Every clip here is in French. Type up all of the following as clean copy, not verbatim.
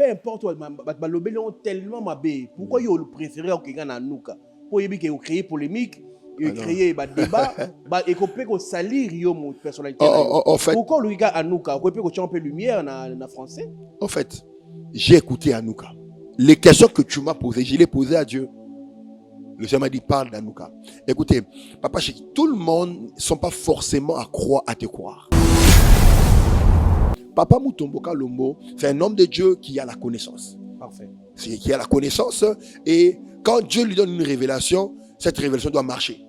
peu importe, balobeli on tellement mabé. Pourquoi yo le préféré au Kenya Anouka? Pour yébi que créer polémique, créer débat, et qu'on peut salir yo mon personnalité. En fait, pourquoi le gars Anouka? On peut que un peu lumière na français. En fait, j'ai écouté Anouka. Les questions que tu m'as posées, je les posées à Dieu. Le Seigneur m'a dit, parle d'Anouka. Écoutez, papa, tout le monde ne sont pas forcément à croire, à te croire. Papa Mutomboka Lombo, c'est un homme de Dieu qui a la connaissance. Parfait. Qui a la connaissance, et quand Dieu lui donne une révélation, cette révélation doit marcher.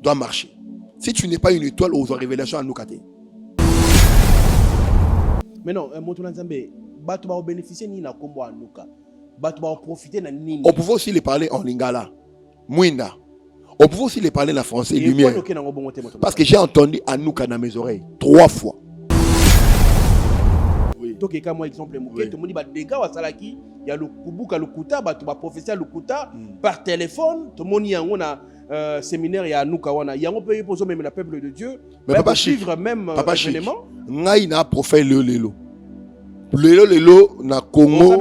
Doit marcher. Si tu n'es pas une étoile aux révélations à Anouka. Mais non, Moutoulan Zambé, tu vas bénéficier ni na combo Anouka. Tu vas profiter na nini. On pouvait aussi les parler en lingala. Mouina. On pouvait aussi les parler en français, lumière. Parce que j'ai entendu Anouka dans mes oreilles 3 fois. Oui. Donc, quand moi, exemple, tout le monde dit des gars, il y a le Kubuka, le Kuta, tu vas professeur le Kuta par téléphone. Tout le monde y a un séminaire, il y a Anouka, il y a un peu pour même le peuple de Dieu. Mais papa suivre même événement. Ngai na prophète Lelo. Lelo na Congo.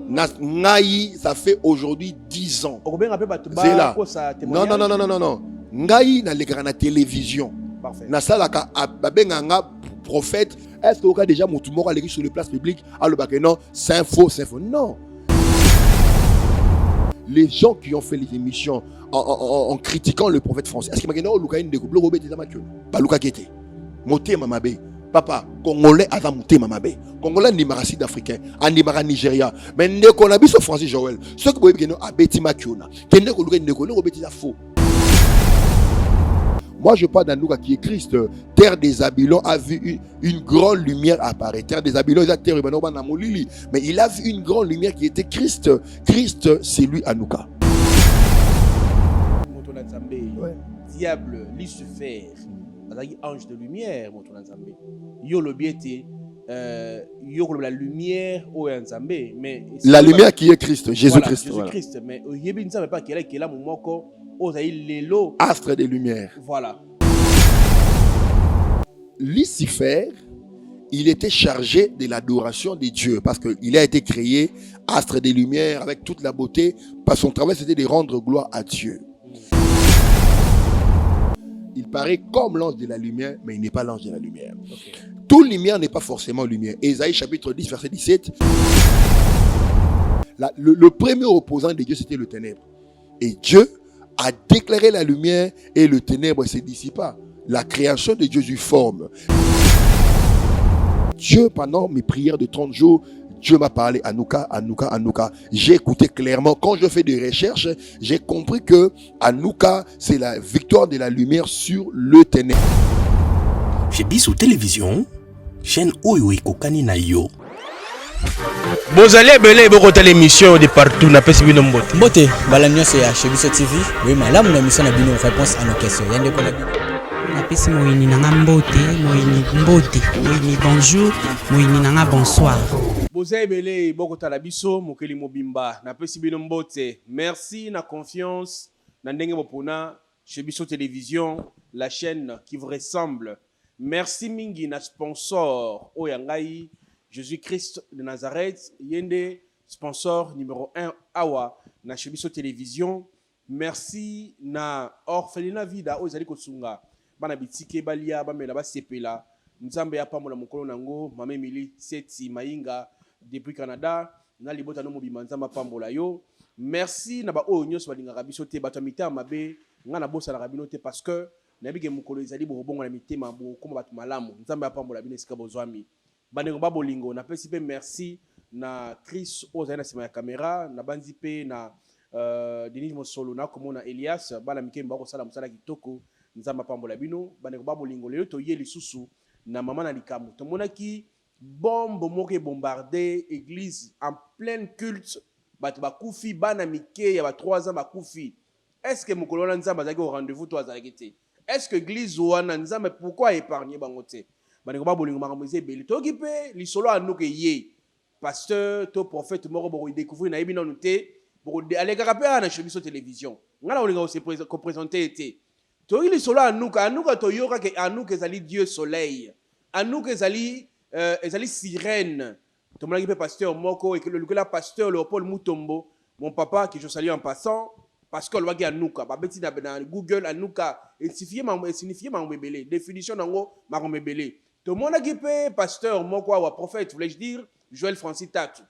Na ngai ça fait aujourd'hui 10 ans. C'est là. Non. Ngai na lekana télévision. Parfait. Na salaka abenga prophète. Est-ce que vous avez déjà mon mort aller sur les places publiques à le bac? Non, c'est faux. Non. Les gens qui ont fait les émissions en critiquant le prophète français. Est-ce que maintenant Luka inde ko blogo beti zamakyo? Ba Luka kete. Moté mamabe. Papa, Congolais a monté mamabe. Congolais ni maracide africain, ni mara Nigeria. Mais ne qu'on a biso Francis Joël. Ce que vous voyez que nous abeti makiona. Que ne ko Luka ne ko beti za faux. Moi, je parle d'Anouka qui est Christ. Terre des Abylons a vu une grande lumière apparaître. Terre des Abylons, mais il a vu une grande lumière qui était Christ. Christ, c'est lui Anouka. Ouais. Diable, Lucifer, ange de lumière, yo le biété, yo la lumière au Nzambé, mais la lumière qui est Christ, Jésus-Christ. Jésus-Christ, mais yebi ne savait pas qu'il est là mon moko. Astre des lumières. Voilà. Lucifer, il était chargé de l'adoration de Dieu parce qu'il a été créé astre des lumières avec toute la beauté. Parce que son travail c'était de rendre gloire à Dieu. Il paraît comme l'ange de la lumière, mais il n'est pas l'ange de la lumière. Okay. Toute lumière n'est pas forcément lumière. Ésaïe chapitre 10, verset 17. Le premier opposant de Dieu c'était le ténèbre. Et Dieu a déclaré la lumière et le ténèbre se dissipa. La création de Dieu eut forme. Dieu, pendant mes prières de 30 jours, Dieu m'a parlé Anouka. J'ai écouté clairement. Quand je fais des recherches, j'ai compris que Anouka, c'est la victoire de la lumière sur le ténèbre. J'ai vu sur télévision, chaîne Oyo et Kokani na yo. Vous allez belé beaucoup l'émission de partout na pesi bino mbote. Mbote balamio c'est chez Biso TV. Oui malamu na mission na bino réponse à nos questions. Yande ko na pesi moyini nanga mbote, moyini bonjour, moyini nanga bonsoir. Vous allez belé beaucoup la biso mokeli mobimba na pesi bino mbote. Merci na confiance na ndenge bopona chez Biso Télévision, la chaîne qui vous ressemble. Merci mingi na sponsor Oyangai Jésus-Christ de Nazareth, yende sponsor numéro 1 awa na Biso Télévision. Merci na orphelinat vida ozali kosunga bana bitike balia bamela ba sepela nzambe ya pamola mokolo nango mama Emily Seti Mainga depuis Canada na libota no mobima nzamba pambola yo. Merci na ba oyo nyos balingaka biso te bato mita mabe nga na bosa la rabino te parce que na bige mokolo ezali borobongo na mitema bo koma bato malamu nzambe ya pambola bino esika bozwami. Banengo babolingo na pesi pe merci na Chris ozali na sima ya caméra na banzi pe na Denis Mosolo na komona Elias bana mikemba ko sala musala kitoko nzamba pambola bino banengo babolingo lelo to yeli susu na mama na likamu to monaki bombe moke bombardé église en plein culte bato bakufi bana mike ya ba 3 ans bakufi. Est-ce que mokolo na nzamba zaki au rendez-vous to azakete? Est-ce que église wana nzamba pourquoi épargner bangote? Baneko ba bolingo makambo ezebeli to kipe lisolo anuke ye pasteur to prophète moko boko découvrir na yebi nanu te boko aller kapera na Biso Télévision ngala olinga o se présenter été to lisolo anuka to yoka ke anuka ezali Dieu soleil anuka ezali sirène Tout le monde qui pasteur Moko et que le pasteur Léopold Mutombo, mon papa que je salue en passant, parce que le wagi Anouka, babeti na Google Anouka, et signifier mambébélé, définition d'ango mambébélé. Tout le monde qui pasteur Moko ou prophète, voulais-je dire, Joël Francis Tatu,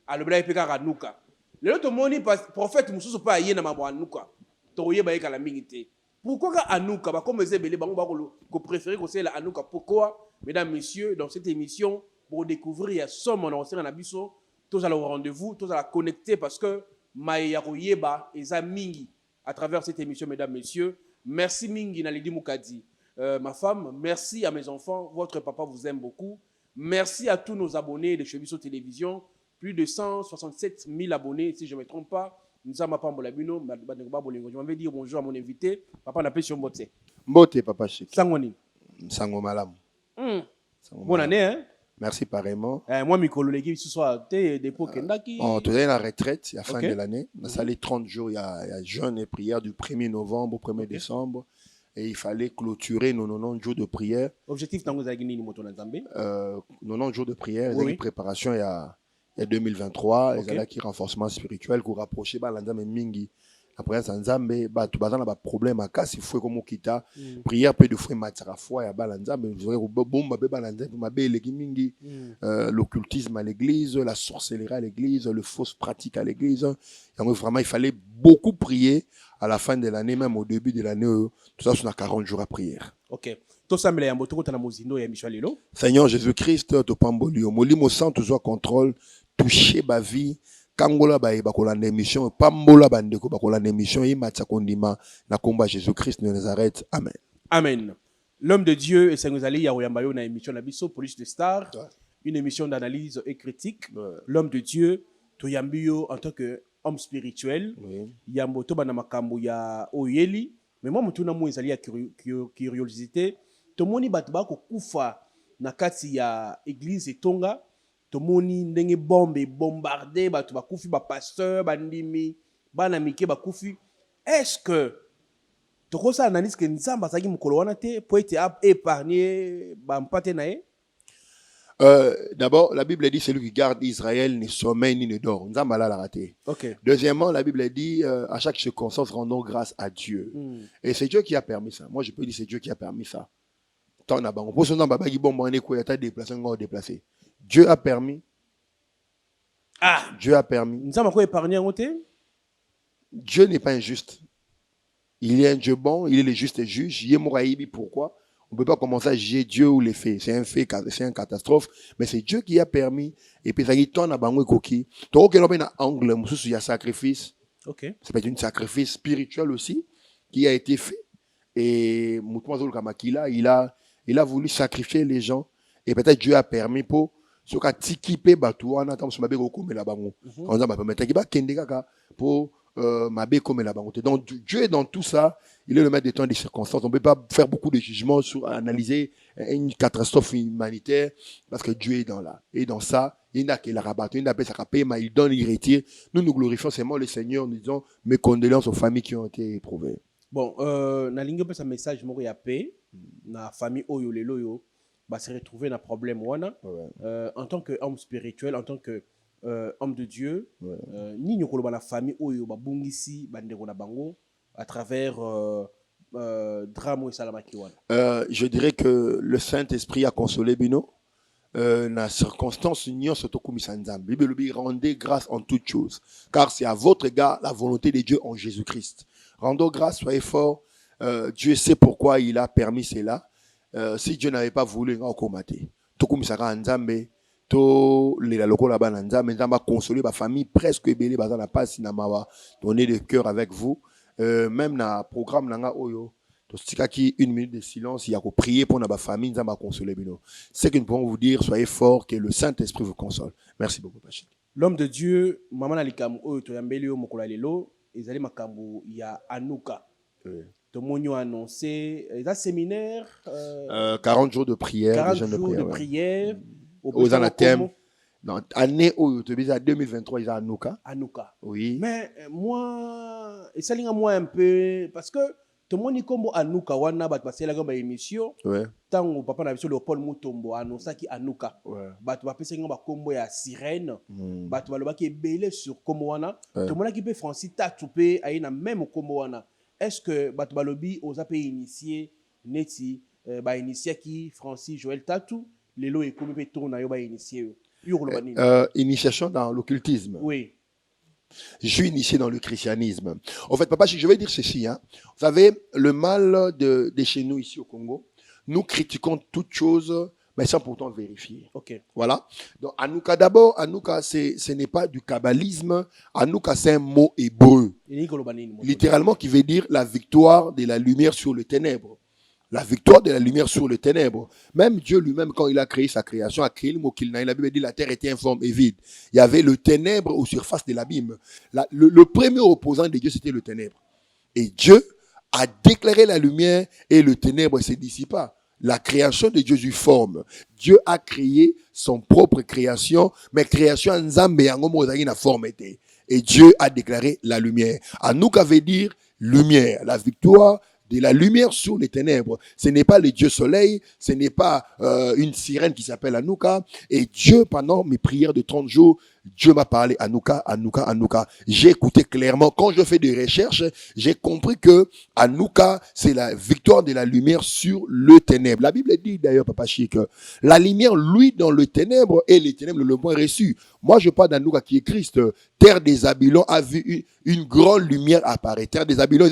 à le blague pécar Anouka. Le tout le monde prophète Moussou pas yé na mabo Anouka, toye baye kalamingité. Pourquoi Anouka, comme Zébélé, que préférez que c'est la Anouka? Pourquoi, mesdames, messieurs, dans cette émission, pour découvrir somme on a Nabiso, tous à le rendez-vous, tous à la connecter parce que Maïaroyeba et Mingi à travers cette émission, mesdames, messieurs. Merci Mingi Nalidi Moukadi. Ma femme, merci à mes enfants. Votre papa vous aime beaucoup. Merci à tous nos abonnés de Chebiso Télévision. Plus de 167 000 abonnés, si je ne me trompe pas. Nous sommes à Pambolabino. Je vais dire bonjour à mon invité. Papa n'a pas sur Mbote. Mbote, papa Chiki. Sangoni. Sango Malam. Bonne année, hein? Merci pareillement. Moi, Mikolo, l'équipe, ce soir, t'es dépôt Kendaki. On te donne la retraite à la fin de l'année. On a salé 30 jours, il y a jeûne et prière du 1er novembre au 1er décembre. Et il fallait clôturer nos 90 jours de prière. Objectif, dans vos aguinis, nous montons dans Zambé. 90 jours de prière, il y a une préparation il y a 2023. Il y a un renforcement spirituel pour rapprocher Balanzam et Mingi. Après, Zanzambe, tu as un problème à cas, il faut comme kita prière peu de fois matara foi ya Balanzambe, l'occultisme à l'église, la sorcellerie à l'église, le fausse pratique à l'église. Vraiment, il fallait beaucoup prier à la fin de l'année, même au début de l'année. Tout ça, on a 40 jours à prière. Ok. Seigneur Jésus-Christ, tu pambolio, molimo sans toujours contrôle, toucher ma vie. Kangola bae bakola émission pambola bandeko bakola émission et matcha kondima na komba Jésus-Christ de Nazareth. Amen. Amen. L'homme de Dieu et Sengozali Yaoyambayo na émission Nabiso Police de Star, une émission d'analyse et critique. L'homme de Dieu Toyambio en tant que homme spirituel. Yamboto bana makambo ya oyeli, mais moi mutuna mo ezali ya curiosité. Tomoni batba ko kufa na kati ya église etonga. Tomoni ndenge bombe bombardé batu bakufi ba pasteur bandimi bana mike bakufi. Est-ce que tokosa analyse que nzamba zaki mukolo wana te pour être épargné ba mpate nae? D'abord, la Bible dit celui qui garde Israël ne sommeille ni ne dort. Nzamba la raté. Okay. Deuxièmement, la Bible dit à chaque circonstance rendons grâce à Dieu. Et c'est Dieu qui a permis ça. Moi, je peux dire c'est Dieu qui a permis ça. Tant na bango. Pour ce nom babagi bon mané ko yata déplacer on déplacer. Dieu a permis. Dieu a permis. Dieu n'est pas injuste. Il est un Dieu bon, il est le juste juge. Pourquoi? On ne peut pas commencer à juger Dieu ou les faits. C'est un fait, c'est une catastrophe. Mais c'est Dieu qui a permis. Et puis ça y est, ton abango koki. Ton angle, il y a sacrifice. Okay. Ça peut être un sacrifice spirituel aussi qui a été fait. Et Moutouazol Kamakila, il a voulu sacrifier les gens. Et peut-être Dieu a permis pour ce qu'a tikipe batouana tam sumabe ko me la bango. On va permettre qu'il va kende kaka pour mabe comme la bango. Donc Dieu est dans tout ça, il est le maître des temps et des circonstances. On ne peut pas faire beaucoup de jugements sur analyser une catastrophe humanitaire parce que Dieu est dans là. Et dans ça, il n'a qu'il a rabattu, il n'a pas sa paix, mais il donne, il retire. Nous nous glorifions seulement le Seigneur, nous disons mes condoléances aux familles qui ont été éprouvées. Bon, na lingue un message moko ya paix na famille oyo lelo yo va se retrouver dans problème wana en tant qu'homme spirituel, en tant que homme de Dieu, ni nyokolo ba la famille oyo ba bungisi bandeko na bango à travers drame et salamaki wana. Je dirais que le Saint-Esprit a consolé Bino. Na circonstance union surtout comme Nzambe. Bible lui rendez grâce en toutes choses, car c'est à votre égard la volonté de Dieu en Jésus-Christ. Rendons grâce, soyez forts. Dieu sait pourquoi il a permis cela. Si Dieu n'avait pas voulu, on combattait. Tout comme ça, Nzambe, tout les locaux là-bas, Nzambe, Nzambe a consolé ma famille presque belé, bazan n'a pas si n'amawa donné de cœur avec vous. Même dans programme nanga oyo. Une minute de silence, il y a qu'à prier pour notre famille, nous consoler. C'est que nous pouvons vous dire, soyez forts, que le Saint-Esprit vous console. Merci beaucoup, Pachi. L'homme de Dieu, Maman Alikamu, Toyambelio, Mokolalelo, Ezali Makambu, il y a Anouka. Tomonio annoncé, il y a un séminaire. 40 jours de prière. 40 jours de prière. Aux anathèmes. Dans l'année où tu as 2023, il y a Anouka. Anouka. Oui. Mais moi, et ça moi un peu, parce que tomoni kombo Anuka wana bat basela comme émission Ouais. tango papa na biso Léopold Mutombo annonçaki Anuka Ouais. bat bapesa ngo ba kombo ya sirène bat balobaki ebele sur kombo wana tomonaki pe Francis Tatu pe aina même kombo wana est-ce que bat balobi oza pe initié neti ba initié ki Francis Joël Tatu lelo ekomi pe tourna yo ba initié yo koloba nini Initiation dans l'occultisme. oui. Je suis initié dans le christianisme. En fait, papa, je vais dire ceci. Hein. Vous savez, le mal de chez nous ici au Congo, nous critiquons toutes choses, mais sans pourtant vérifier. Ok. Voilà. Donc, Anuka d'abord, Anuka, ce n'est pas du kabbalisme. Anuka, c'est un mot hébreu. Littéralement, qui veut dire la victoire de la lumière sur le ténèbre. La victoire de la lumière sur le ténèbre. Même Dieu lui-même, quand il a créé sa création, a créé le mot qu'il n'a. La Bible dit la terre était informe et vide. Il y avait le ténèbre aux surfaces de l'abîme. Le premier opposant de Dieu, c'était le ténèbre. Et Dieu a déclaré la lumière et le ténèbre ne se dissipa. La création de Dieu du forme. Dieu a créé son propre création, mais création en Nzambe en forme était. Et Dieu a déclaré la lumière. Anuka veut dire lumière, la victoire de la lumière sur les ténèbres. Ce n'est pas le Dieu soleil, ce n'est pas une sirène qui s'appelle Anuka. Et Dieu, pendant mes prières de 30 jours, Dieu m'a parlé Anuka, Anuka, Anuka. J'ai écouté clairement. Quand je fais des recherches, j'ai compris que Anuka, c'est la victoire de la lumière sur le ténèbre. La Bible dit d'ailleurs, Papa Chic, que la lumière, lui, dans le ténèbre, et les ténèbres le moins reçu. Moi, je parle d'Anuka qui est Christ. Terre des Babylons a vu une grande lumière apparaître. Terre des Babylons,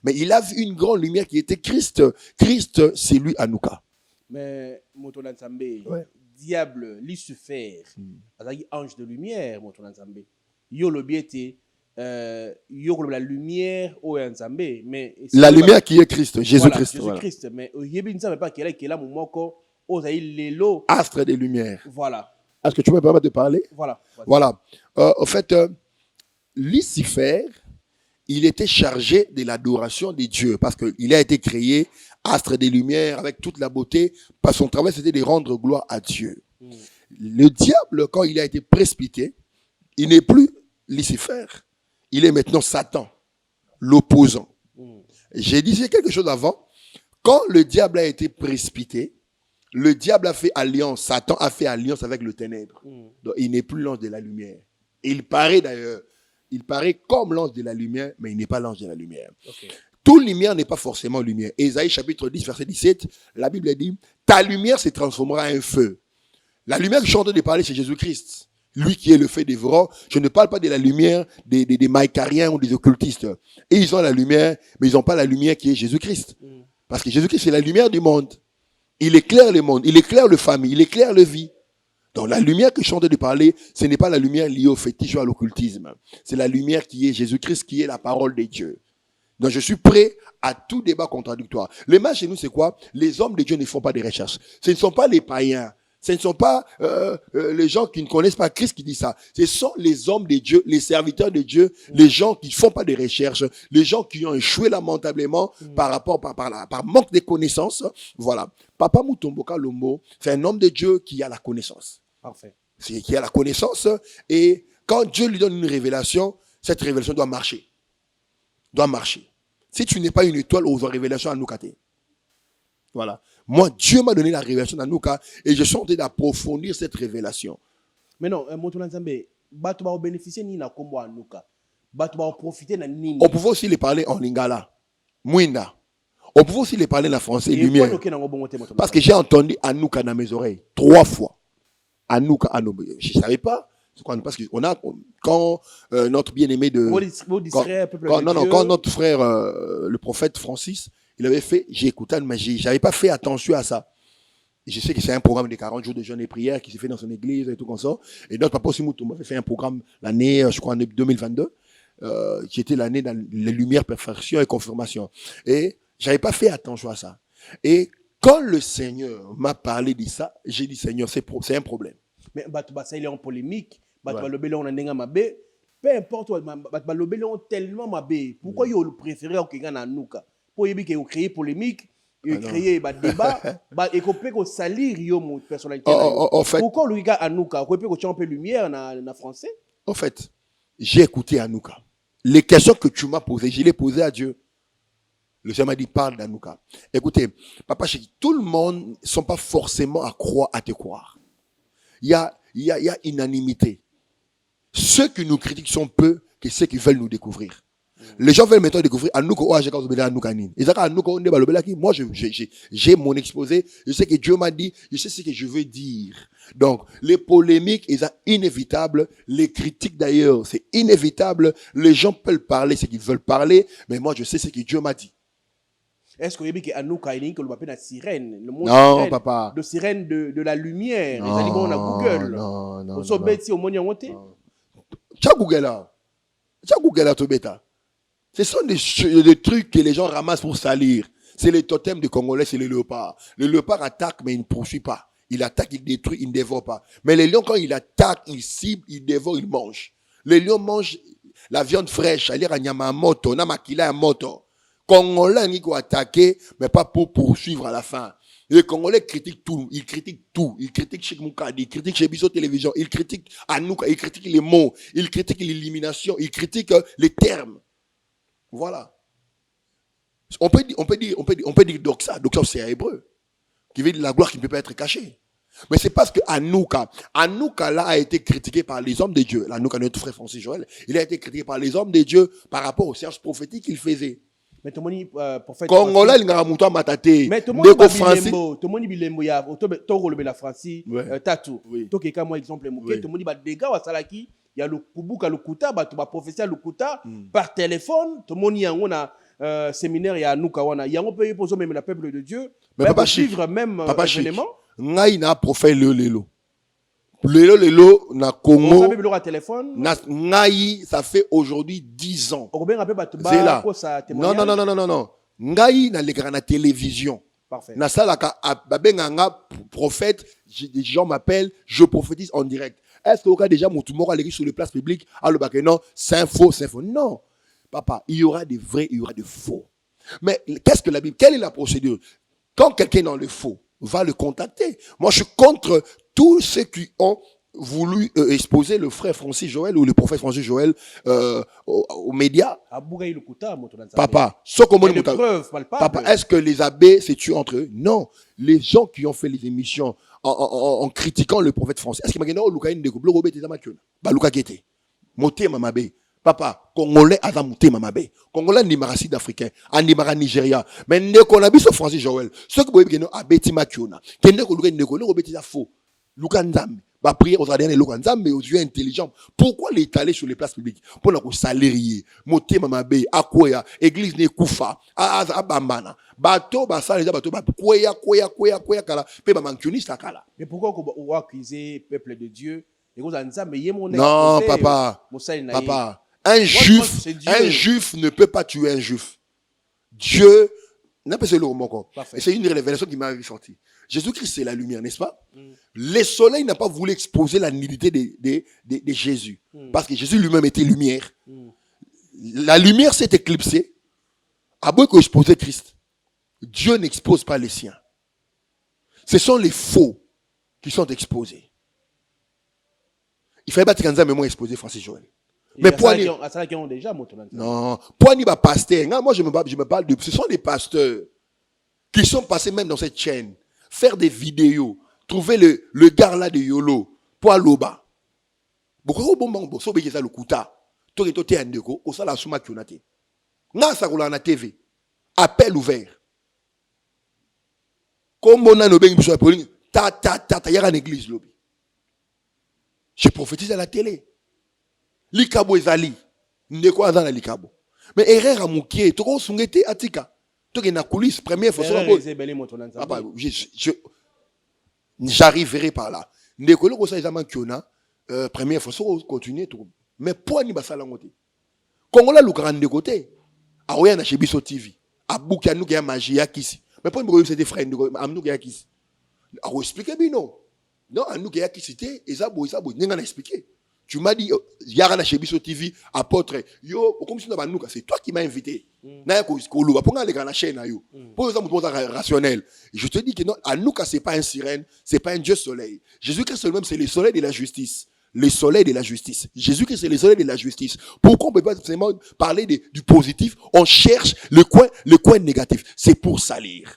mais il a vu une grande lumière qui était Christ. Christ, c'est lui Anuka. Mais Motolan Zambé, Ouais. diable, Lucifer, ange de lumière, Motolan Zambé. Yo le biété, yo la lumière au Nzambé, mais La lumière qui est Christ, Jésus-Christ. Jésus-Christ, mais yébi ne savait pas qu'elle est là mon moko, osaï lelo. Astre des lumières. Voilà. Est-ce que tu me permets de parler? Voilà. Voilà. En fait, Lucifer, il était chargé de l'adoration de Dieu parce qu'il a été créé astre des lumières avec toute la beauté. Parce que son travail, c'était de rendre gloire à Dieu. Le diable, quand il a été précipité, il n'est plus Lucifer. Il est maintenant Satan, l'opposant. J'ai dit quelque chose avant. Quand le diable a été précipité, le diable a fait alliance, Satan a fait alliance avec le ténèbre. Donc, il n'est plus l'ange de la lumière. Et il paraît d'ailleurs, il paraît comme l'ange de la lumière, mais il n'est pas l'ange de la lumière. Okay. Toute lumière n'est pas forcément lumière. Ésaïe chapitre 10, verset 17, la Bible dit, ta lumière se transformera en un feu. La lumière que je suis en train de parler, c'est Jésus-Christ. Lui qui est le feu dévorant. Je ne parle pas de la lumière des maïkariens ou des occultistes. Et ils ont la lumière, mais ils n'ont pas la lumière qui est Jésus-Christ. Parce que Jésus-Christ, c'est la lumière du monde. Il éclaire le monde, il éclaire le famille, il éclaire le vie. Donc la lumière que je suis en train de parler, ce n'est pas la lumière liée au fétiche ou à l'occultisme. C'est la lumière qui est Jésus-Christ, qui est la parole de Dieu. Donc je suis prêt à tout débat contradictoire. Le mal chez nous, c'est quoi? Les hommes de Dieu ne font pas de recherches. Ce ne sont pas les païens. Ce ne sont pas les gens qui ne connaissent pas Christ qui disent ça. Ce sont les hommes de Dieu, les serviteurs de Dieu, les gens qui ne font pas de recherches, les gens qui ont échoué lamentablement par manque de connaissances. Voilà. Papa Mutomboka Lombo, c'est un homme de Dieu qui a la connaissance. Parfait. Qui a la connaissance. Et quand Dieu lui donne une révélation, cette révélation doit marcher. Doit marcher. Si tu n'es pas une étoile aux révélations à nous cater. Voilà. Moi, Dieu m'a donné la révélation d'Anouka et je suis en train d'approfondir cette révélation. Mais non, Motolan Zambé, tu vas bénéficier ni na kombo Anouka. Tu vas profiter na nini. On pouvait aussi les parler en lingala, mouinda. On pouvait aussi les parler en français, lumière. Parce que j'ai entendu Anouka dans mes oreilles 3 fois. Anouka, Anouka. Je ne savais pas. Parce que quand notre bien-aimé de... Quand notre frère, le prophète Francis, il avait fait, j'ai écouté une magie. Je n'avais pas fait attention à ça. Et je sais que c'est un programme de 40 jours de jeûne et prière qui s'est fait dans son église et tout comme ça. Et notre papa aussi Moutouma avait fait un programme l'année, je crois, en 2022, qui était l'année dans les lumières, perfection et confirmation. Et je n'avais pas fait attention à ça. Et quand le Seigneur m'a parlé de ça, j'ai dit, Seigneur, c'est un problème. Mais ça, il est en polémique. Peu importe, tellement mabé. Pourquoi il a préféré au Kigana Nouka? Pour créer polémique, créer débat, et qu'on peut salir yo personnalité. Pourquoi lui a Anouka? On peut un peu lumière en français? En fait, j'ai écouté Anouka. Les questions que tu m'as posées, je les posées à Dieu. Le Seigneur m'a dit, parle d'Anouka. Écoutez, papa chéri, tout le monde ne sont pas forcément à te croire. Il y a unanimité. Ceux qui nous critiquent sont peu que ceux qui veulent nous découvrir. Les gens veulent maintenant découvrir Anouka. Moi, j'ai mon exposé. Je sais que Dieu m'a dit. Je sais ce que je veux dire. Donc, les polémiques, ils sont inévitables. Les critiques, d'ailleurs, c'est inévitable. Les gens peuvent parler ce qu'ils veulent parler. Mais moi, je sais ce que Dieu m'a dit. Est-ce que vous savez que Anouka est la sirène? Le mot Non, sirène, papa. de sirène de la lumière. Non, Les animaux, on a Google. non. Au Sobeti, au Moniamote. Tcha Google là. Tcha Google là, Tobeta. Ce sont des trucs que les gens ramassent pour salir. C'est les totems des Congolais, c'est les léopards. Le léopard attaque, mais il ne poursuit pas. Il attaque, il détruit, il ne dévore pas. Mais les lions, quand il attaque, il cible, il dévore, il mange. Les lions mangent la viande fraîche, c'est-à-dire Nyamamoto, Namakila Moto. Congolais, ils vont attaquer, mais pas pour poursuivre à la fin. Les Congolais critiquent tout. Ils critiquent tout. Ils critiquent Cheikh Moukadi, ils critiquent chez Bisso Télévision, ils critiquent Anouka, ils critiquent les mots, ils critiquent l'élimination, ils critiquent les termes. Voilà. On peut dire doxa. Doxa, c'est hébreu. Qui veut dire la gloire qui ne peut pas être cachée. Mais c'est parce que Anouka là a été critiqué par les hommes de Dieu. Anouka, notre frère Francis Joël, il a été critiqué par les hommes de Dieu par rapport aux séances prophétiques qu'il faisait. Mais tout le monde prophète Congolais, il n'a pas matate. mais tout le monde bilembo ya to la Francis tatou. To ke ka moi exemple moké tout le monde ba dégâts wa salaki ya le kubuka le kuta ba to ba prophétie le kuta par téléphone tout le monde yango na séminaire ya Anouka wana yango peut poser même le peuple de Dieu mais papa suivre même événement. Ngai na prophète Lelo na Congo na ngai ça fait aujourd'hui 10 ans. Non. Ngai na lekana na télévision. Parfait. Na salaka babenganga prophète, des gens m'appellent, je prophétise en direct. Est-ce que au cas déjà mon tumor aller sur les places publiques à le non, c'est faux. Non. Papa, il y aura des vrais, il y aura des faux. Mais qu'est-ce que la Bible? Quelle est la procédure? Quand quelqu'un est dans le faux, va le contacter. Moi, je suis contre tous ceux qui ont voulu exposer le frère Francis Joël ou le prophète Francis Joël aux médias. Papa, est-ce que les abbés se tuent entre eux? Non. Les gens qui ont fait les émissions en critiquant le prophète Francis. Est-ce que papa, Congolais Azamouté Mamabe. Congolais Nimara Sud-Africain, Nimara Nigeria. Mais ne qu'on a vu sur Francis Joël. Ce que vous voyez, Abeti Makiona. Kende ko Luka Ndeko, Lobeti ça faux. Luka Nzambe. Va prier aux Adiens et Luka Nzambe, aux yeux intelligents. Pourquoi l'étaler sur les places publiques? Pour nous salarier. Moté Mamabe, Akoya, Église Nekoufa, Abamana. Bateau, Basal, les bateaux, Koya, Kala, Peba Mankioni, Sakala. Mais pourquoi on va accuser le peuple de Dieu? Non, papa. Un juif ne peut pas tuer un juif. Dieu, et c'est une révélation qui m'a sorti. Jésus-Christ, c'est la lumière, n'est-ce pas? Le soleil n'a pas voulu exposer la nullité de Jésus. Parce que Jésus lui-même était lumière. La lumière s'est éclipsée. À moins qu'exposer Christ. Dieu n'expose pas les siens. Ce sont les faux qui sont exposés. Il fallait battre Kanza, mais moi exposer Francis Joël. Mais pour non, pour n'y pas pasteur. Moi je me parle de. Ce sont des pasteurs qui sont passés même dans cette chaîne, faire des vidéos, trouver le gars là de Yolo, pour Aloba. Beaucoup bon bon so be ça le kuta. To ke to te andeko, o sala suma kionate. Na sa kola na TV. Appel ouvert. Comme on a no bengi biso apoli, ta yara en église lobi. Je prophétise à la télé. Likabo ezali. Ndeko azana na likabo. Mais erreur amukie, to ko sungete atika. To ke na coulisse première fois papa, j'arriverai par là. Ndeko loko sa ezama kiona première fois so continuer tout. Mais pour ni basala ngote. Kongola lukara ndeko te. Aoya na Chebiso TV. Abuki anu ke ya magie kisi. Mais pour ni c'était frère ndeko amnu ke ya kisi. A expliquer bino. Non, à nous qui a cité, Ezabo, n'a expliqué. Tu m'as dit, Yara na Chebiso TV, apôtre, yo, comme si c'est toi qui m'as invité. N'a pour aller dans la chaîne, yo. Pour exemple, rationnel. Je te dis que non, à nous, c'est pas un sirène, c'est pas un Dieu soleil. Jésus-Christ lui-même, c'est le soleil de la justice. le soleil de la justice. Jésus-Christ, c'est le soleil de la justice. Pourquoi on ne peut pas seulement parler du positif? On cherche le coin négatif. C'est pour salir.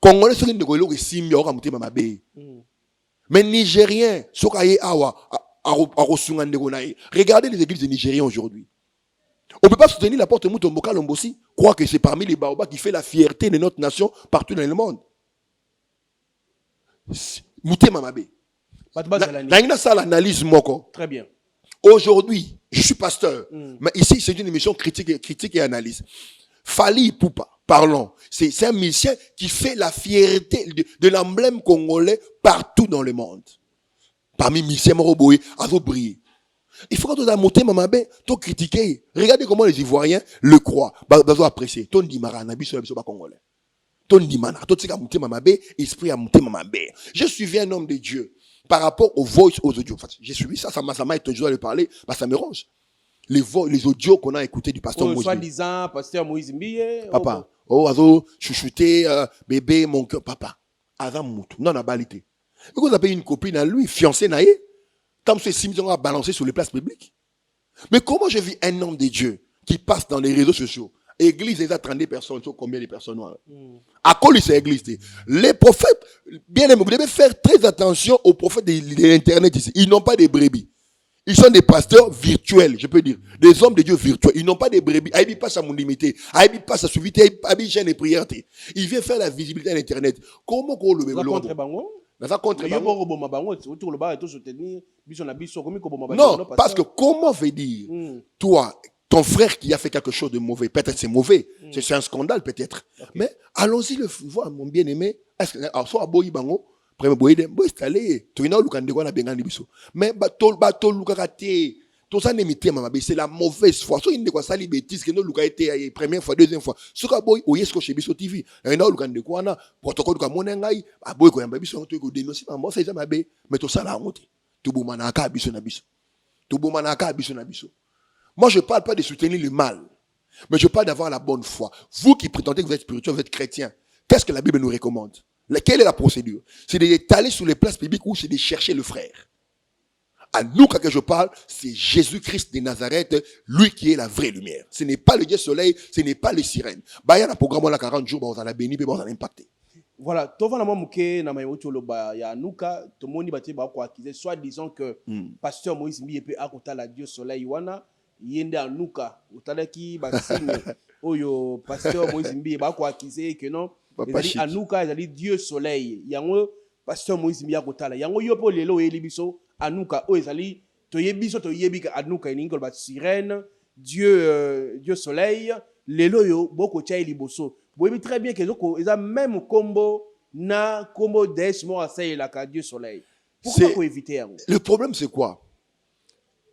Congolais, c'est une de Simi, mais Nigériens, regardez les églises de Nigériens aujourd'hui. On ne peut pas soutenir la porte de Mutomboka Lombosi, croire que c'est parmi les baobas qui fait la fierté de notre nation partout dans le monde. Mouté Mamabé. L'analyse moko. Très bien. Aujourd'hui, je suis pasteur, mais ici c'est une émission critique et analyse. Fali Poupa, parlons. C'est un musicien qui fait la fierté de l'emblème congolais partout dans le monde. Parmi musiciens Moroboé, à vous briller. Il faut que tu monté Mamabé, tu critiquer. Regardez comment les Ivoiriens le croient. Bazo apprécier. Ton dimara, nabi sur le congolais. Ton dimana, ton tika monté Mamabé, esprit a monté Mamabé. Je suivi un homme de Dieu. Par rapport aux voice, aux audios. J'ai suivi ça m'a été toujours de parler, ça me ronge. Les audios qu'on a écoutés du pasteur Moïse. Soi-disant, pasteur Moïse Mbiye. Papa, azo, chouchouté, bébé, mon cœur, papa. Adam Moutou, non, na balité. Et vous avez une copine à lui, fiancée naïe, tant que ces on a balancé sur les places publiques. Mais comment je vis un homme de Dieu qui passe dans les réseaux sociaux? Église, il y a 32 personnes, combien de personnes? À quoi c'est l'église? Les prophètes, bien aimés, vous devez faire très attention aux prophètes de l'internet ici. Ils n'ont pas de brebis. Ils sont des pasteurs virtuels, je peux dire. Des hommes de Dieu virtuels. Ils n'ont pas de brebis. Aïbi passe à mon limité. Aïbi passe à suivité. Aïbi gêne et prière. Ils viennent faire la visibilité à l'internet. Comment qu'on le met? Non, parce que comment veut dire, toi, ton frère qui a fait quelque chose de mauvais, peut-être c'est mauvais, c'est un scandale peut-être. Okay. Mais allons-y le voir, mon bien-aimé. Est-ce que soit boyi bango, premier boyi dem, boyi installé. Tu n'as pas le bengani biso. Mais bateau lukakate, tout ça n'imite mama, c'est la mauvaise foi. Soit il ne quoi ça les bêtises que nous luka été première fois, deuxième fois. Ce que boyi oyesko chez biso TV. Et non lukande quoi na protocole ka monengai, boyi ko yamba biso to ko dénoncer maman ça mabe, mais tout ça la honte. Tu boumana ka biso na biso. Tu boumana ka biso na biso. Moi, je ne parle pas de soutenir le mal, mais je parle d'avoir la bonne foi. Vous qui prétendez que vous êtes spirituel, vous êtes chrétien, qu'est-ce que la Bible nous recommande? Quelle est la procédure? C'est d'aller sur les places publiques ou c'est de chercher le frère. À nous, quand je parle, c'est Jésus-Christ de Nazareth, lui qui est la vraie lumière. Ce n'est pas le Dieu soleil, ce n'est pas les sirènes. Il y a un programme là 40 jours, on a béni, on a impacté. Voilà, tovana mwa muke na mayoto loba ya nuka tomoni bati ba ko accuser soit disant que pasteur Moïse Mbiye peut akota la Dieu soleil wana yende anuka utalaki basine oyo pasteur Moïse Mbiye ba ko accuser que non ezali anuka ezali Dieu soleil yango pasteur Moïse Mbiye akotala yango yo po lelo yeli biso anuka o ezali toyebiso toyebika anuka iningo ba sirène Dieu soleil lelo yo boko tia liboso. Vous voyez très bien que ils ont même combo na combo d'esmo à la Dieu soleil. Pourquoi faut éviter? Le problème c'est quoi?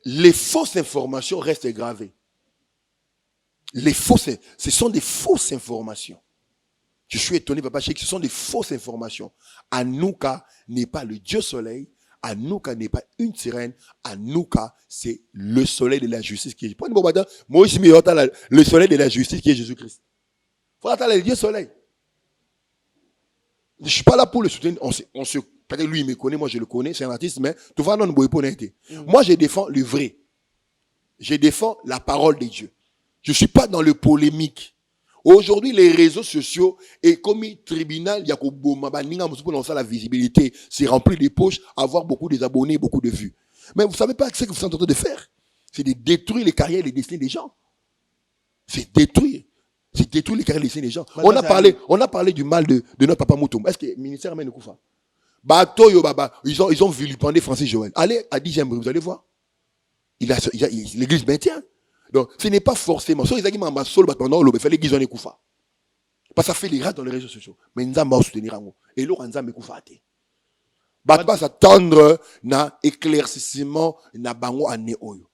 Les fausses informations restent gravées. Ce sont des fausses informations. Je suis étonné, papa Cheikh, ce sont des fausses informations. Anouka n'est pas le Dieu soleil. Anouka n'est pas une sirène. Anouka, c'est le soleil de la justice qui est. Moi aussi, le soleil de la justice qui est Jésus-Christ. Il faut attendre le Dieu soleil. Je ne suis pas là pour le soutenir. Peut-être lui, il me connaît, moi je le connais, c'est un artiste, mais tout va non moi, je défends le vrai. Je défends la parole de Dieu. Je ne suis pas dans le polémique. Aujourd'hui, les réseaux sociaux et comme tribunal, il y a pour la visibilité, c'est rempli de poches, avoir beaucoup d'abonnés, beaucoup de vues. Mais vous ne savez pas ce que vous êtes en train de faire. C'est de détruire les carrières et les destinées des gens. C'est détruire. C'est détruire les carrières et les destinées des gens. On a parlé du mal de notre papa Moutoum. Est-ce que le ministère amène le Koufa? Ils ont vilipendé Francis Joël. Allez à 10e, vous allez voir. L'église maintient. Donc, ce n'est pas forcément. Soit ils ont dit, il fallait qu'ils aient Koufa. Parce que ça fait les rats dans les réseaux sociaux. Mais nous allons soutenir. Et là, nous allons Koufa. Nous allons s'attendre à l'éclaircissement de Bango à Néoyo.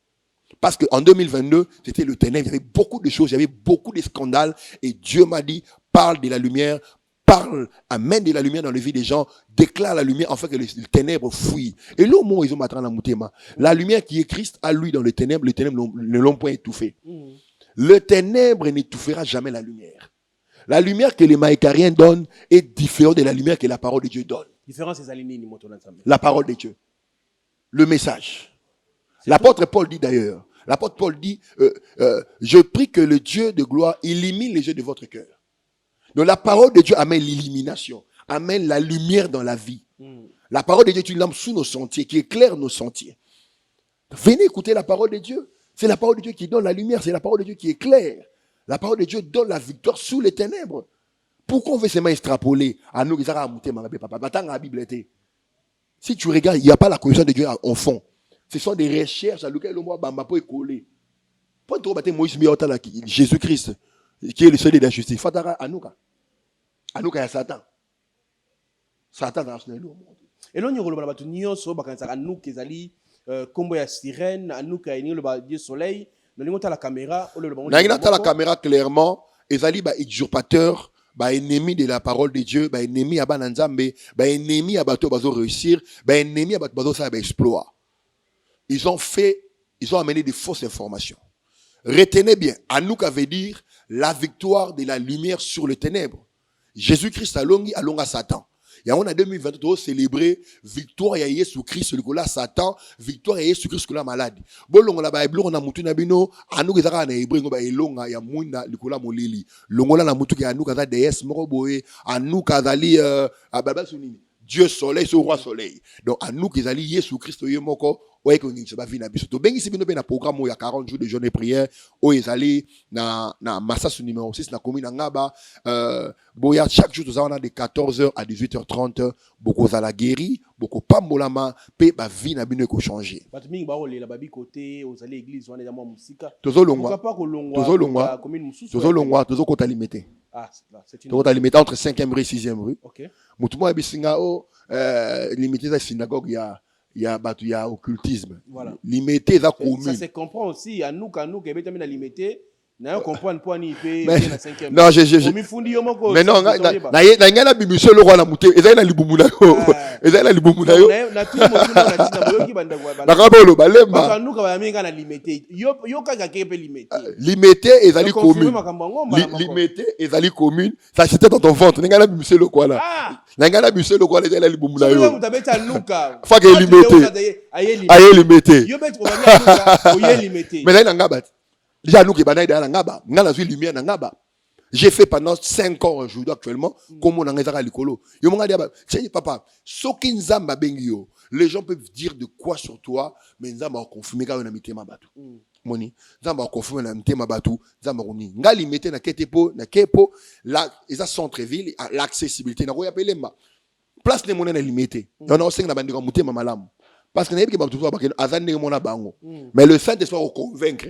Parce qu'en 2022, c'était le ténèbre. Il y avait beaucoup de choses, il y avait beaucoup de scandales. Et Dieu m'a dit, parle de la lumière, amène de la lumière dans la vie des gens, déclare la lumière, afin que les ténèbres fuient. Et là, moi, ils ont matin la lumière qui est Christ à lui dans les ténèbres ne l'ont point étouffé. Le ténèbre n'étouffera jamais la lumière. La lumière que les Maïkariens donnent est différente de la lumière que la parole de Dieu donne. Différence, c'est la parole de Dieu. Le message. L'apôtre Paul dit d'ailleurs, l'apôtre Paul dit, je prie que le Dieu de gloire élimine les yeux de votre cœur. Donc la parole de Dieu amène l'élimination, amène la lumière dans la vie. La parole de Dieu est une lampe sous nos sentiers, qui éclaire nos sentiers. Venez écouter la parole de Dieu. C'est la parole de Dieu qui donne la lumière, c'est la parole de Dieu qui éclaire. La parole de Dieu donne la victoire sous les ténèbres. Pourquoi on veut seulement extrapoler à nous, papa, si tu regardes, il n'y a pas la connaissance de Dieu en fond. Ce sont des recherches à laquelle le mot Bamba peut coller. Pourquoi tu Moïse Jésus-Christ, qui est le seul de la justice. Fatara Anouka. Anouka, il y a Satan. Satan dans le monde. Et là, nous avons dit que Anouk ezali kombo ya sirène, Anouk a éni le Dieu soleil. Nous avons la caméra. Nous avons la caméra clairement. Ezali ba usurpateur, ba ennemi de la parole de Dieu, ba ennemi à Bananzambe, ba ennemi à bateau bazo réussir, ba ennemi à bateau ça ba exploit. Ils ont amené des fausses informations. Retenez bien, Anouk veut dire la victoire de la lumière sur les ténèbres. Jésus-Christ alonga Satan. Et on a 2023 célébré victoire ya Yesu Christ le kola Satan, victoire ya Yesu Christ kola maladie. Bolongo la ba eblo na mutu na bino, Anouk ezaka na hébreu ba elonga ya mwinda likola molili. Longola na mutu ke Anouk aza déesse moko boye, Anouk azali ababa sunini. Dieu soleil, ce roi soleil. Donc Anouk ezali Yesu Christ yemoko. Ouais, que nous avons vu na biso. Donc, si nous avons un programme où il y a 40 jours de jeûne et prière, où ils allaient na Massas numéro 6, na commune Ngaba, boya chaque jour, nous avons de 14h à 18h30, beaucoup à la guéri, beaucoup pambolama, pe ba vie na bino ko changer. Batming ba ole la babi côté, aux allées église, on est dans mon musika. Tozo longwa, tozo kota limité. Ah, c'est une. Tozo limité entre 5e rue et 6e rue. OK. Mutumo abisinga o limité la synagogue il y a occultisme. Voilà. Limité la commune. Ça se comprend aussi. À nous, et bien la limité. N'a comprendre point ni payer la 5e. Non, mais non, na na bimisho le roi la muté. Eza na libumuna yo. Eza na libumuna yo. Na tout le monde na boyoki banda kwa. Na kabolo balemba. Parce que nous ka minga na limité. Yo ka kepe limité. Limité ezali commune. Limité ezali commune. Ça c'était dans ton ventre. Nga na bimisho le quoi là. Nga na bimisho le quoi eza na libumuna yo. Yo mutabeta nuka. Fa ke limité. Aye limité. Yo bet obanya nuka, oye limité. Mais là na ngaba. Déjà, nous qui sommes dans Ngaba, nous avons vu lumière dans Ngaba. J'ai fait pendant 5 ans un jour actuellement, comme on a dit l'écolo. Yo m'ont dit, papa, soki nzamba bengio, les gens peuvent dire de quoi sur toi, mais nzamba a confirmé quand on a mis ma batou. Moni, nzamba a confirmé on a mis ma batou, nzamba roni. Ngali mette na ketepo, na kepo, là, ils ont centre-ville, l'accessibilité. Na roya pelemba. Place ne monnaie na limité. On a aussi na bande comme muté mamalam. Parce que n'a pas tout ça, parce que azan mona bango. Mais le Saint-Esprit va convaincre.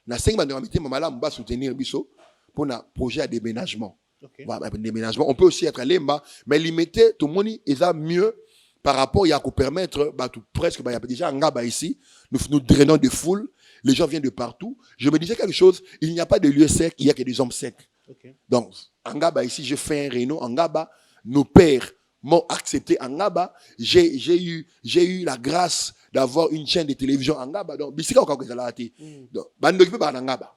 Na 5 bande de mamala mba soutenir biso pour un projet de déménagement. Okay. Voilà, déménagement. On peut aussi être lemba, mais limiter tout le monde est mieux par rapport à nous permettre tout presque il y a déjà ngaba ici, nous drainons de foule, les gens viennent de partout. Je me disais quelque chose, il n'y a pas de lieu sec, il y a que des hommes secs. Okay. Donc ngaba ici, je fais un réunion ngaba, nos pères m'ont accepté en Ngaba. J'ai eu la grâce d'avoir une chaîne de télévision en Ngaba. Donc, bisika okako ezalati. Donc, bandogipe ba en Ngaba.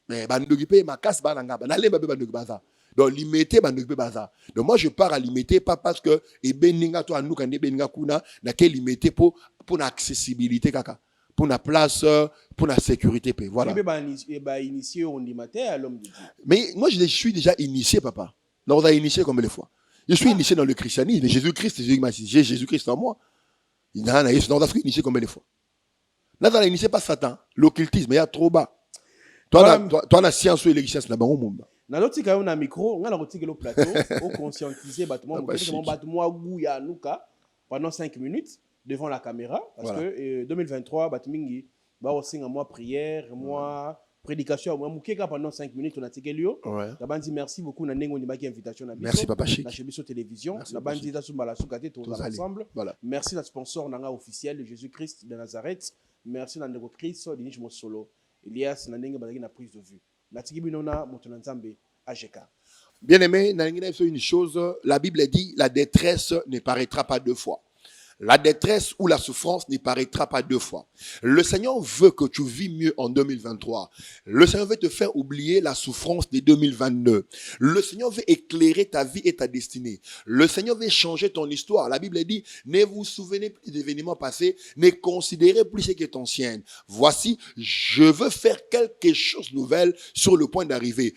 Mais bandogipe ma casse ba en Ngaba. Na lemba be bandogipe baza. Donc, limité bandogipe baza. Donc, moi je pars à limiter pas parce que ebeninga to anu kan ebeninga kuna na ke limiter pour l'accessibilité kaka. Pour la place, pour la sécurité. Voilà. Mais moi je suis déjà initié, papa. Donc, on a initié combien de fois? Je suis initié dans le christianisme. Jésus-Christ, j'ai Jésus-Christ en moi. Il y a initié combien de fois? Là, on a initié pas Satan. L'occultisme, il y a trop bas. Toi, on a science sur l'existence là-bas au monde. Dans l'autre cas, on a un micro, on a le plateau, on conscientiser pendant 5 minutes devant la caméra. Parce que 2023, Batmingi, va aussi un mois prière, mois. Prédication pendant 5 minutes on a tiqué lui. D'abord dit merci beaucoup nanengo ni baki invitation na biso. Merci papa Chic. Na Chebiso télévision. D'abord dit dasumba la soukate tous ensemble. Voilà. Merci notre sponsor nanga officiel Jésus-Christ de Nazareth. Merci na ndeko Christ Denis Mosolo. Elias nanenge bazaki na prise de vue. Na tiki binona motona nzambe AGK. Bien aimé, nanengina une chose, la Bible dit la détresse ne paraîtra pas deux fois. La détresse ou la souffrance n'y paraîtra pas deux fois. Le Seigneur veut que tu vis mieux en 2023. Le Seigneur veut te faire oublier la souffrance de 2022. Le Seigneur veut éclairer ta vie et ta destinée. Le Seigneur veut changer ton histoire. La Bible dit, ne vous souvenez plus des événements passés, ne considérez plus ce qui est ancien. Voici, je veux faire quelque chose de nouvel sur le point d'arriver.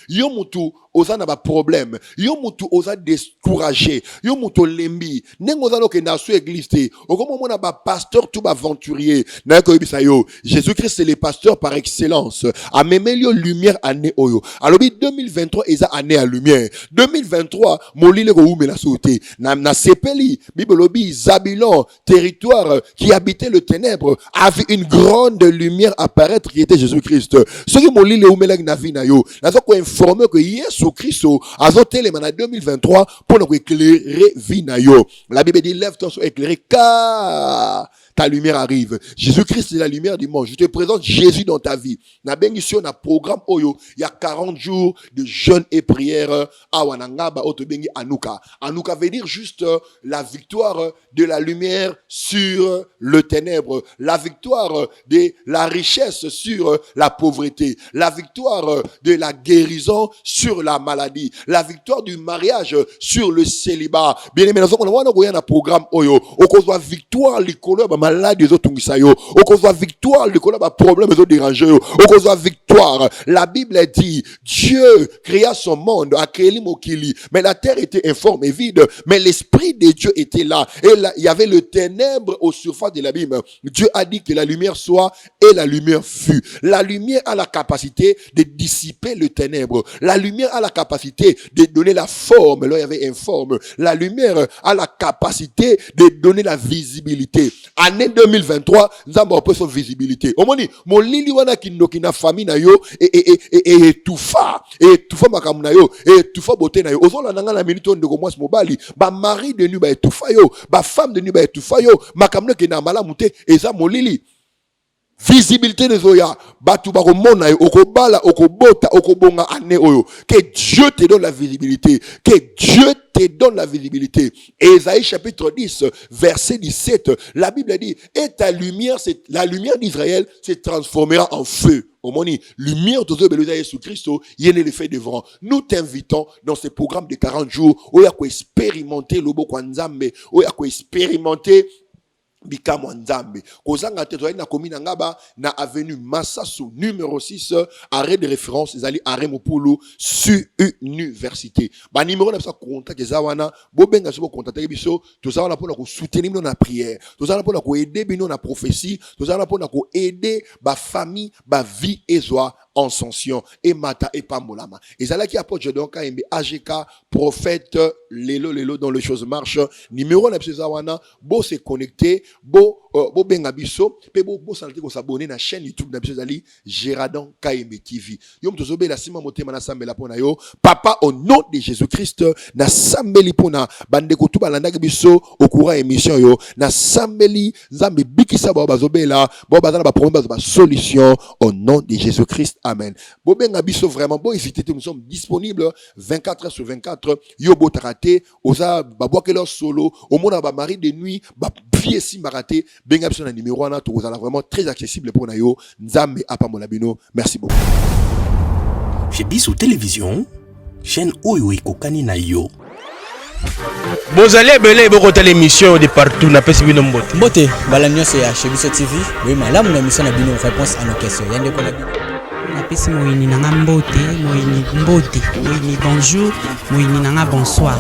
Yo mutu oza na ba problème. Yo mutu oza découragé. Yo mutu lembi. Nengozalo ke na su église te. Okomo mona ba pasteur tout ba aventurier. Na ko yebisa yo. Jésus-Christ c'est le pasteur par excellence. A memelio lumière année oyo. Alobi 2023 eza année à lumière. 2023 molile ko umela sauté. Na sepeli Bibolobi Zabulon territoire qui habitait le ténèbre a vu une grande lumière apparaître qui était Jésus-Christ. Ce qui molile umela na vi na yo. Na ko informer que Jésus-Christ a zoté les manas 2023 pour nous éclairer vie na yo. La Bible dit, lève-toi sur éclairer car ta lumière arrive. Jésus-Christ est la lumière du monde. Je te présente Jésus dans ta vie. Na bengi na programme Oyo, il y a 40 jours de jeûne et prière à Wanangaba Otobengi Anuka. Anuka veut dire juste la victoire de la lumière sur le ténèbre, la victoire de la richesse sur la pauvreté, la victoire de la guérison sur la maladie, la victoire du mariage sur le célibat. Bien aimé, on a un programme Oyo, on a victoire l'école maladie des autres tungisayo, on a victoire l'école problème des autres dérangés, on a victoire. La Bible dit Dieu créa son monde, a créé l'imokili, mais la terre était informe et vide, mais l'esprit de Dieu était là et là, il y avait le ténèbre au surface de l'abîme. Dieu a dit que la lumière soit et la lumière fut. La lumière a la capacité de dissiper le ténèbre. La lumière a la capacité de donner la forme. Là, il y avait informe. La lumière a la capacité de donner la visibilité. Année 2023, nous avons peu son visibilité. Au moins, mon lili wana kinokina famille na yo et tout makamu na yo et tout fa beauté na yo. Ozola nanga na minute ndeko mwasi mobali, ba mari de nu ba etufa yo, ba femme de nu ba etufa yo, makamu ke na mala mute eza molili. Visibilité de Zoya, batu bako mona yo, okobala, okobota, okobonga ane oyo. Que Dieu te donne la visibilité. Que Dieu te donne la visibilité. Ésaïe chapitre 10, verset 17, la Bible dit, et ta lumière, la lumière d'Israël se transformera en feu. Au moment lumière de Jésus-Christ, il y a l'effet devant. Nous t'invitons dans ce programme de 40 jours, où il y a quoi expérimenter le Boko Nzambe, où il y a quoi expérimenter Bikamo Nzambe. Kozanga tetoye na komina ngaba na avenue Massassou numéro 6 arrêt de référence ezali arrêt Mopulu sur université. Ba numéro na sa contact ezawana bo benga so contacter biso tozala pona ko soutenir bino na prière. Tozala pona ko aider bino na prophétie, tozala pona ko aider ba famille, ba vie ezwa Ascension et Mata et Pambolama. Et ça là qui apporte Jodon Kaimbe AGK prophète lelo dans les choses marchent. Numéro na Zawana bo se connecter bo benga biso pe bo salté ko s'abonner na chaîne YouTube na biso zali Géradon Kaimbe TV. Yom tozobe la sima motema na sambela pona yo. Papa au nom de Jésus-Christ na sambeli pona bande ko tuba landa biso au courant émission yo na sambeli nzambe bikisa ba bazobela bo bazana ba problème ba solution au nom de Jésus-Christ. Amen. Bobenga biso vraiment bon hésitez, nous sommes disponibles 24 heures sur 24. Yo botarate oza babwake leur solo au monde ba mari de nuit ba vie si maraté benga biso na numéro 1 to ozala vraiment très accessible pour na yo nzambe apamola bino. Merci beaucoup. Chez Bissou Télévision, chaîne oyo ekokani na yo. Bozali ebele bokota l'émission de partout na pesi bino mbote. Mbote bala nyonso ya chez Bissou TV, oui malamu na mission na bino réponse à nos questions. Yande ko na bino. Napesi moyini nanga mbote, moyini bonjour, moyini nanga bonsoir.